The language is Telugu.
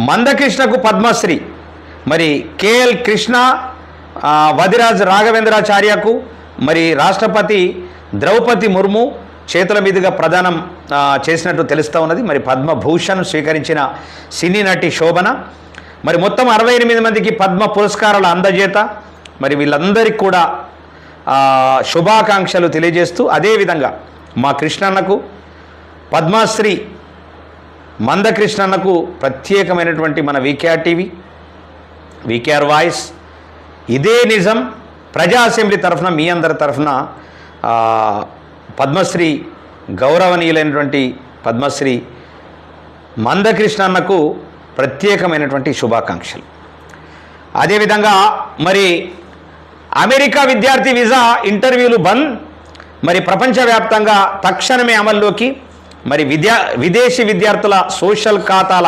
మందకృష్ణకు పద్మశ్రీ, మరి కేఎల్ కృష్ణ, వదిరాజ్ రాఘవేంద్రాచార్యకు మరి రాష్ట్రపతి ద్రౌపది ముర్ము చేతుల మీదుగా ప్రదానం చేసినట్టు తెలుస్తూ ఉన్నది. మరి పద్మభూషణ్ స్వీకరించిన సినీ నటి శోభన. మరి మొత్తం 68 మందికి పద్మ పురస్కారాల అందజేత. మరి వీళ్ళందరికీ కూడా శుభాకాంక్షలు తెలియజేస్తూ, అదేవిధంగా మా కృష్ణన్నకు పద్మశ్రీ మందకృష్ణన్నకు ప్రత్యేకమైనటువంటి మన వీకేఆర్ టీవీ, వీకేఆర్ వాయిస్, ఇదే నిజం ప్రజా అసెంబ్లీ తరఫున మీ అందరి తరఫున పద్మశ్రీ గౌరవనీయులైనటువంటి పద్మశ్రీ మందకృష్ణన్నకు ప్రత్యేకమైనటువంటి శుభాకాంక్షలు. అదేవిధంగా మరి అమెరికా విద్యార్థి వీసా ఇంటర్వ్యూలు బంద్. మరి ప్రపంచవ్యాప్తంగా తక్షణమే అమల్లోకి. మరి విదేశీ విద్యార్థుల సోషల్ ఖాతాల